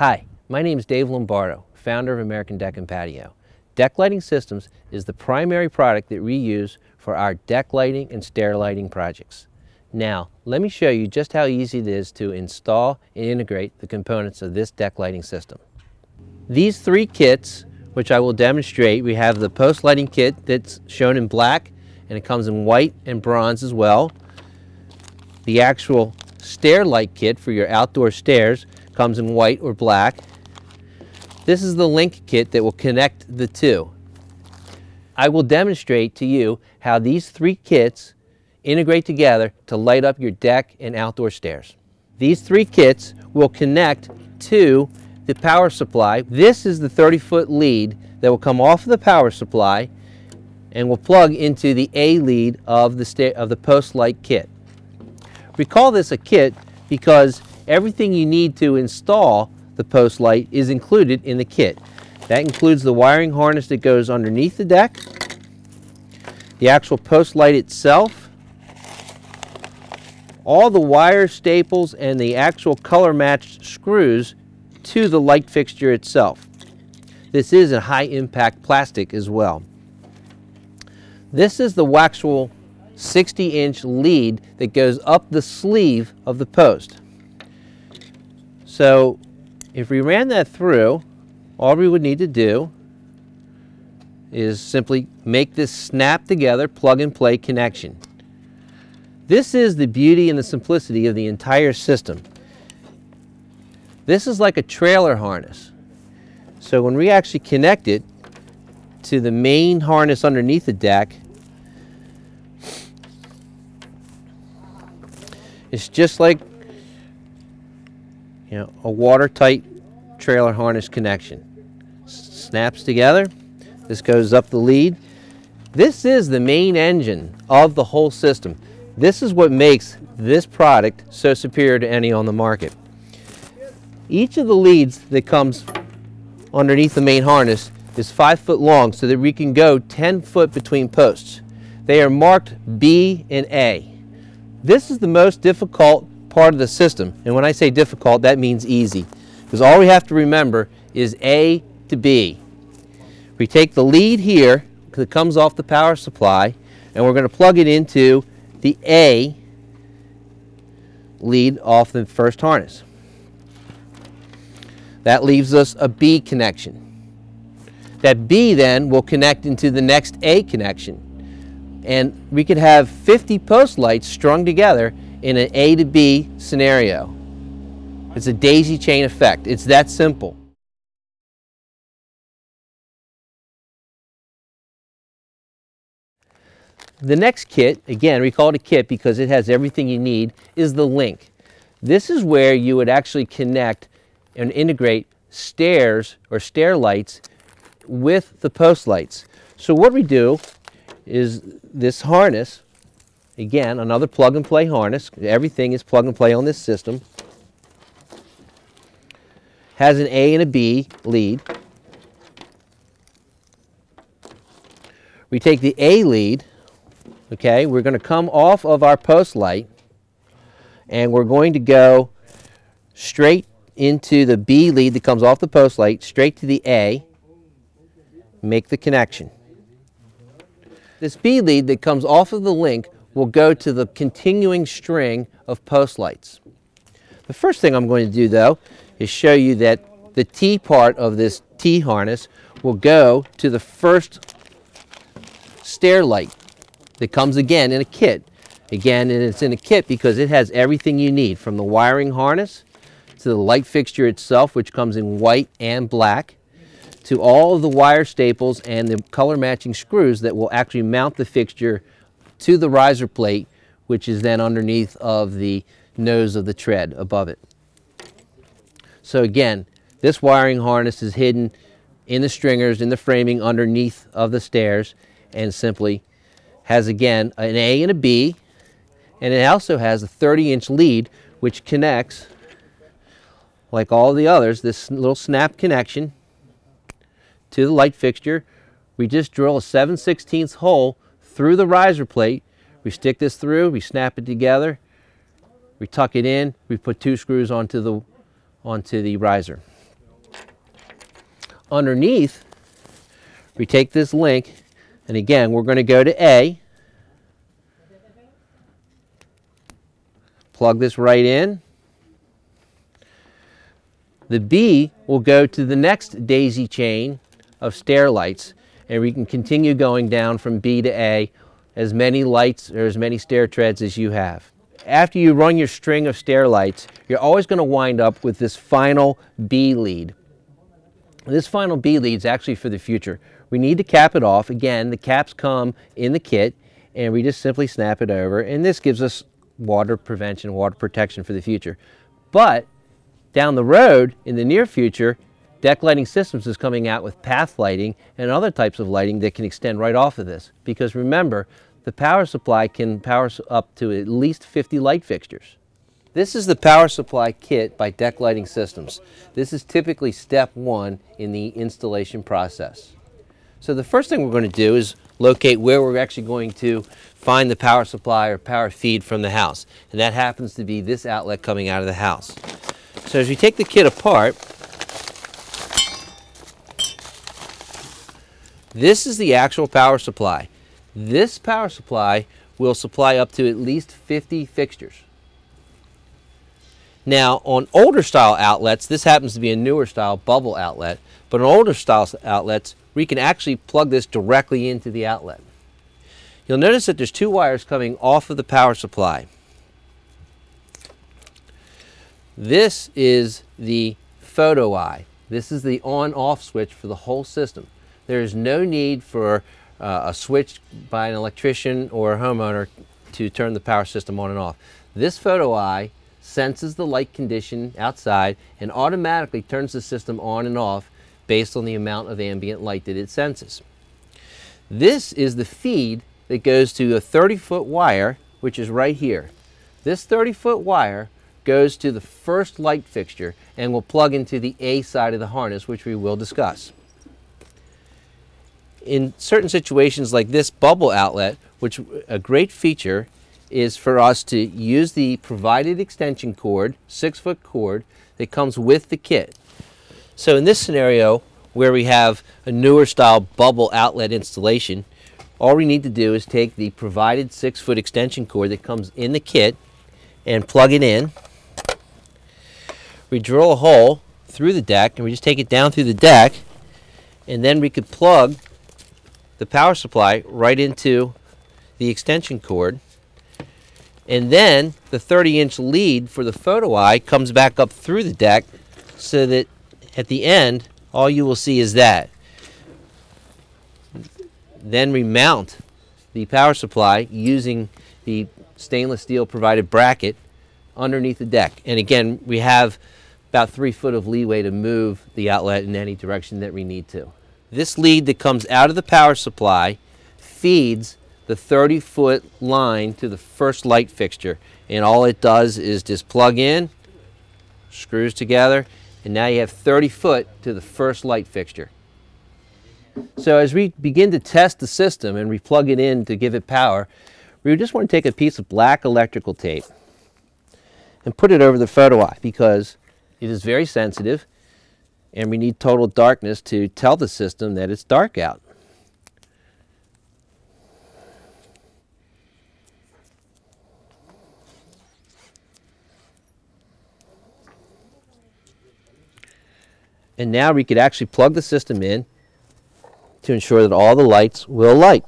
Hi, my name is Dave Lombardo, founder of American Deck and Patio. Deck Lighting Systems is the primary product that we use for our deck lighting and stair lighting projects. Now, let me show you just how easy it is to install and integrate the components of this deck lighting system. These three kits, which I will demonstrate, we have the post lighting kit that's shown in black, and it comes in white and bronze as well. The actual stair light kit for your outdoor stairs comes in white or black. This is the link kit that will connect the two. I will demonstrate to you how these three kits integrate together to light up your deck and outdoor stairs. These three kits will connect to the power supply. This is the 30-foot lead that will come off of the power supply and will plug into the A lead of the post light kit. We call this a kit because everything you need to install the post light is included in the kit. That includes the wiring harness that goes underneath the deck, the actual post light itself, all the wire staples, and the actual color matched screws to the light fixture itself. This is a high impact plastic as well. This is the actual 60-inch lead that goes up the sleeve of the post. So if we ran that through, all we would need to do is simply make this snap together plug and play connection. This is the beauty and the simplicity of the entire system. This is like a trailer harness. So when we actually connect it to the main harness underneath the deck, it's just like a watertight trailer harness connection. Snaps together. This goes up the lead. This is the main engine of the whole system. This is what makes this product so superior to any on the market. Each of the leads that comes underneath the main harness is 5 foot long so that we can go 10 foot between posts. They are marked B and A. This is the most difficult part of the system, and when I say difficult, that means easy, because all we have to remember is A to B. We take the lead here that comes off the power supply, and we're going to plug it into the A lead off the first harness. That leaves us a B connection. That B then will connect into the next A connection, and we could have 50 post lights strung together in an A to B scenario. It's a daisy chain effect. It's that simple. The next kit, again, we call it a kit because it has everything you need, is the link. This is where you would actually connect and integrate stairs or stair lights with the post lights. So what we do is this harness, again, another plug and play harness. Everything is plug and play on this system. Has an A and a B lead. We take the A lead, okay, we're going to come off of our post light and we're going to go straight into the B lead that comes off the post light, straight to the A, make the connection. This B lead that comes off of the link will go to the continuing string of post lights. The first thing I'm going to do, though, is show you that the T part of this T harness will go to the first stair light that comes again in a kit. Again, and it's in a kit because it has everything you need, from the wiring harness to the light fixture itself, which comes in white and black, to all of the wire staples and the color matching screws that will actually mount the fixture to the riser plate, which is then underneath of the nose of the tread above it. So again, this wiring harness is hidden in the stringers, in the framing underneath of the stairs, and simply has, again, an A and a B, and it also has a 30-inch lead which connects, like all the others, this little snap connection to the light fixture. We just drill a 7/16 hole through the riser plate. We stick this through, we snap it together, we tuck it in, we put 2 screws onto the riser. underneath, we take this link, and again, we're going to go to A, plug this right in. The B will go to the next daisy chain of stair lights, and we can continue going down from B to A, as many lights or as many stair treads as you have. After you run your string of stair lights, you're always going to wind up with this final B lead. This final B lead is actually for the future. We need to cap it off. Again, the caps come in the kit, and we just simply snap it over, and this gives us water prevention, water protection for the future. But down the road, in the near future, Decklighting Systems is coming out with path lighting and other types of lighting that can extend right off of this. Because remember, the power supply can power up to at least 50 light fixtures. This is the power supply kit by Decklighting Systems. This is typically step one in the installation process. So the first thing we're going to do is locate where we're actually going to find the power supply or power feed from the house. And that happens to be this outlet coming out of the house. So as we take the kit apart, this is the actual power supply. This power supply will supply up to at least 50 fixtures. Now, on older style outlets, this happens to be a newer style bubble outlet, but on older style outlets, we can actually plug this directly into the outlet. You'll notice that there's two wires coming off of the power supply. This is the photo eye. This is the on-off switch for the whole system. There is no need for a switch by an electrician or a homeowner to turn the power system on and off. This photo eye senses the light condition outside and automatically turns the system on and off based on the amount of ambient light that it senses. This is the feed that goes to a 30-foot wire, which is right here. This 30-foot wire goes to the first light fixture and will plug into the A side of the harness, which we will discuss. In certain situations like this bubble outlet, which a great feature is for us to use the provided extension cord, 6-foot cord, that comes with the kit. So in this scenario, where we have a newer style bubble outlet installation, all we need to do is take the provided 6-foot extension cord that comes in the kit and plug it in. We drill a hole through the deck, and we just take it down through the deck, and then we could plug the power supply right into the extension cord. And then the 30-inch lead for the photo eye comes back up through the deck, so that at the end, all you will see is that. Then we mount the power supply using the stainless steel provided bracket underneath the deck. And again, we have about 3 foot of leeway to move the outlet in any direction that we need to. This lead that comes out of the power supply feeds the 30-foot line to the first light fixture. And all it does is just plug in, screws together, and now you have 30 foot to the first light fixture. So as we begin to test the system and we plug it in to give it power, we just want to take a piece of black electrical tape and put it over the photo eye, because it is very sensitive and we need total darkness to tell the system that it's dark out. And now we could actually plug the system in to ensure that all the lights will light.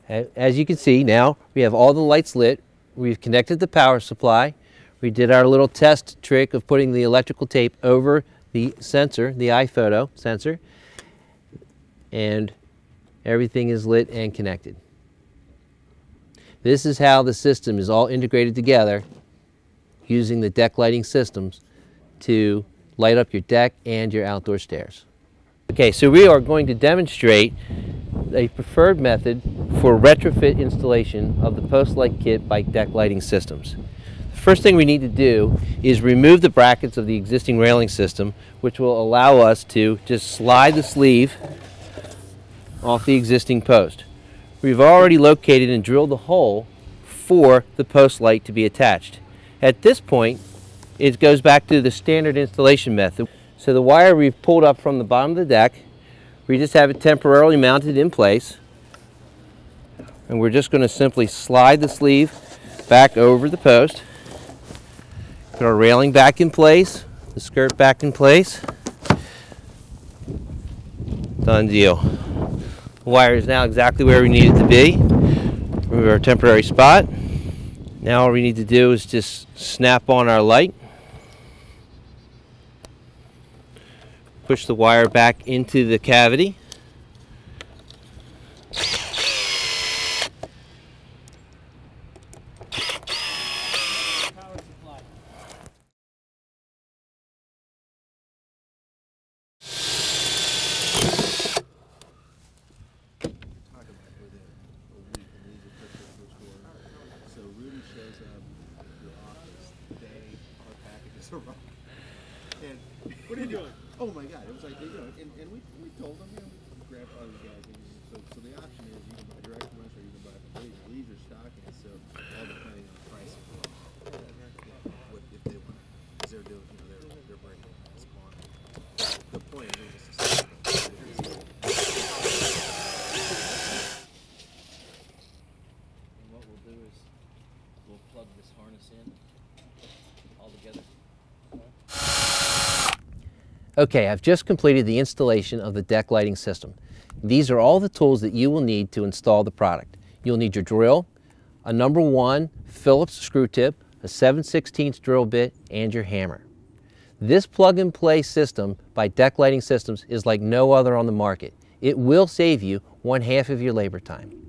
As you can see, now we have all the lights lit. We've connected the power supply. We did our little test trick of putting the electrical tape over the sensor, the iPhoto sensor, and everything is lit and connected. This is how the system is all integrated together using the Decklighting Systems to light up your deck and your outdoor stairs. Okay, so we are going to demonstrate a preferred method for retrofit installation of the post-light kit by Decklighting Systems. The first thing we need to do is remove the brackets of the existing railing system, which will allow us to just slide the sleeve off the existing post. We've already located and drilled the hole for the post light to be attached. At this point, it goes back to the standard installation method. So the wire we've pulled up from the bottom of the deck, we just have it temporarily mounted in place. And we're just going to simply slide the sleeve back over the post. Put our railing back in place, the skirt back in place. Done deal. The wire is now exactly where we need it to be. Remove our temporary spot. Now all we need to do is just snap on our light. Push the wire back into the cavity. And what are you doing? Oh my God! It was like, you know, and we told them, you know, grandfather's guys. So the option is you can buy direct from us or you can buy from leads or stocking. So all depending on the price of what if they want, because they're doing, you know, they're breaking this quantity. The point is just and what we'll do is we'll plug this harness in all together. Okay, I've just completed the installation of the deck lighting system. These are all the tools that you will need to install the product. You'll need your drill, a #1 Phillips screw tip, a 7/16 drill bit, and your hammer. This plug-and-play system by Deck Lighting Systems is like no other on the market. It will save you 1/2 of your labor time.